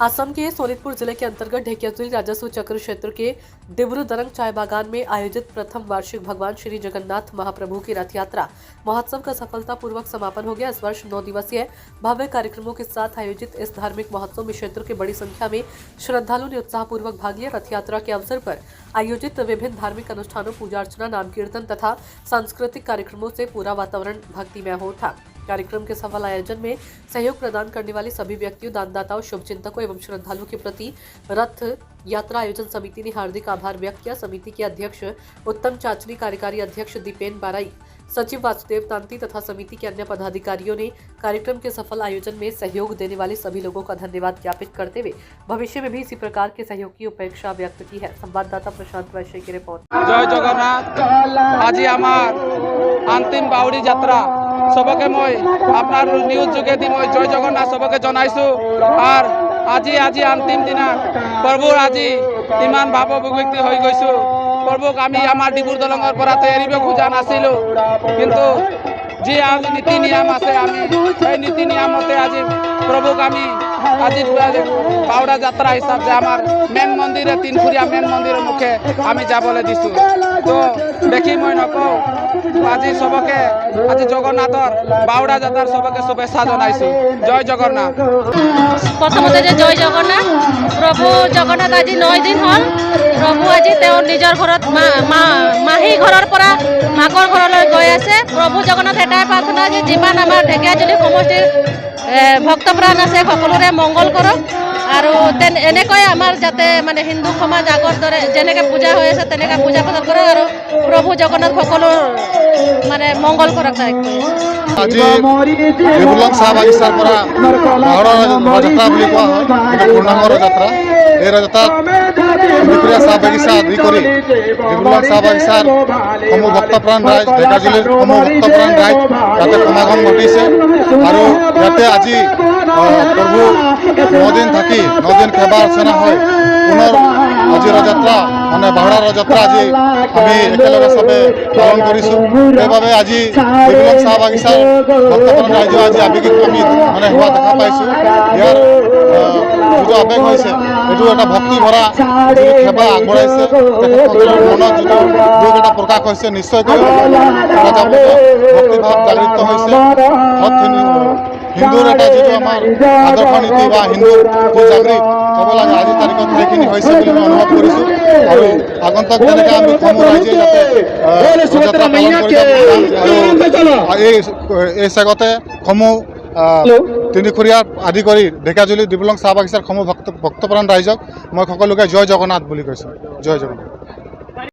असम के सोनितपुर जिले के अंतर्गत ढेकियाजुली राजस्व चक्र क्षेत्र के दिब्रुदरंग चाय बागान में आयोजित प्रथम वार्षिक भगवान श्री जगन्नाथ महाप्रभु की रथ यात्रा महोत्सव का सफलतापूर्वक समापन हो गया। इस वर्ष 9 दिवसीय भव्य कार्यक्रमों के साथ आयोजित इस धार्मिक महोत्सव में क्षेत्र के बड़ी संख्या में श्रद्धालुओं ने उत्साहपूर्वक भाग लिया। रथ यात्रा के अवसर पर आयोजित विभिन्न धार्मिक अनुष्ठानों, पूजा अर्चना, नाम कीर्तन तथा सांस्कृतिक कार्यक्रमों से पूरा वातावरण भक्तिमय हो था। कार्यक्रम के सफल आयोजन में सहयोग प्रदान करने वाले सभी व्यक्तियों, दानदाताओं, शुभचिंतकों एवं श्रद्धालुओं के प्रति रथ यात्रा आयोजन समिति ने हार्दिक आभार व्यक्त किया। समिति के अध्यक्ष उत्तम चाचनी, कार्यकारी अध्यक्ष दीपेन बाराई, सचिव वासुदेव तांती तथा समिति के अन्य पदाधिकारियों ने कार्यक्रम के सफल आयोजन में सहयोग देने वाले सभी लोगों का धन्यवाद ज्ञापित करते हुए भविष्य में भी इसी प्रकार के सहयोग की अपेक्षा व्यक्त की है। संवाददाता प्रशांत वैश्य की रिपोर्ट। जय जगन्नाथ। आज आमार अंतिम बाउड़ी यात्रा सबके मैं अपना निউজ যোগেদি मैं जय जगन्नाथ सबके जनाइछु। और आज अंतिम दिन प्रभुर आज इमान भावविभक्ति हो गई। प्रभुक आमी आमार डिब्रुदरंगर पर एरिब खोजा नासिलो, किन्तु जी आज नीति नियम आछे आमी नीति नियम मते आज प्रभुक आमी आज बाउड़ा यात्रा हिसाब से आमार मेन मंदिरे तीनखुरिया मेन मंदिर मुखे आमी जाबले दिसु। तो देखी मैं नको आज सबके आज जगन्नाथर बाउड़ा यात्रार सबके शुभेच्छा जनाइछु। जय जगन्नाथ। प्रथमते जय जगन्नाथ। प्रभु जगन्नाथ आज 9 दिन हल। प्रभु आज निजर घरत माही घरर परा माकर घरলৈ गई आछे। प्रभु जगन्नाथ एटाই प्रार्थना जे जिमान आमार ढेकियाजुली समष्टिर भक्तप्राण আছে সকলোৰে মঙ্গল কৰক আৰু এনেকৈ আমাৰ যাতে মানে হিন্দু সমাজ আগৰ দৰে যেনেকৈ পূজা হৈ আছে তেনেকৈ পূজা পাতল কৰক আৰু প্ৰভু জগন্নাথ সকলো মানে মঙ্গল কৰক। আজি ডিব্ৰুগড় চাহ বাগিচাৰ পৰা বাউড়া যাত্ৰা বুলি কোৱা হয়, পূৰ্ণাংগ যাত্ৰা। এই যাত্ৰাত ডিব্ৰুগড় চাহ বাগিচা আদি কৰি ডিব্ৰুগড় চাহ বাগিচাৰ সমূহ ভক্তপ্ৰাণ ৰাইজ, ঢেকিয়াজুলিৰ সমূহ ভক্তপ্ৰাণ ৰাইজ ইয়াতে সমাগম ঘটিছে। আৰু ইয়াতে আজি প্ৰভু 9 দিন থাকি 9 দিন সেবা অৰ্চনা হয়। পুনৰ আজি ৰথযাত্ৰা মানে বাউড়া ৰথযাত্ৰা আজি আমি একেলগে সবে পালন কৰিছোঁ। সেইবাবে আজি ডিব্ৰুগড় চাহ বাগিচাৰ ভক্তপ্ৰাণ ৰাইজ আজি আবেগিক আমি মানে হোৱা দেখা পাইছোঁ। ইয়াৰ যিটো আবেগ হৈছে এইটো এটা ভক্তি ভৰা যিটো সেৱা আগবঢ়াইছে, তেখেতসকলৰ মনত যিটো দুখ এটা প্ৰকাশ হৈছে, নিশ্চয়কৈ ভক্তিভাৱ জাগৃত হৈছে। হিন্দুৰ এটা যিটো আমাৰ আদৰ্শ নীতি বা হিন্দুৰ যি জাগৃত হ'ব লাগে আজিৰ তাৰিখত সেইখিনি হৈছে বুলি মই অনুভৱ কৰিছোঁ। আৰু আগন্তুক তেনেকৈ আমি সমূহ ৰাইজে যাতে ৰথযাত্ৰা পালন কৰি এই চেগতে সমূহ তিনিখুৰীয়া আদি কৰি ঢেকিয়াজুলি ডিব্ৰুগড় চাহ বাগিচাৰ সমূহ ভক্তপ্ৰাণ ৰাইজক মই সকলোকে জয় জগন্নাথ বুলি কৈছোঁ। জয় জগন্নাথ।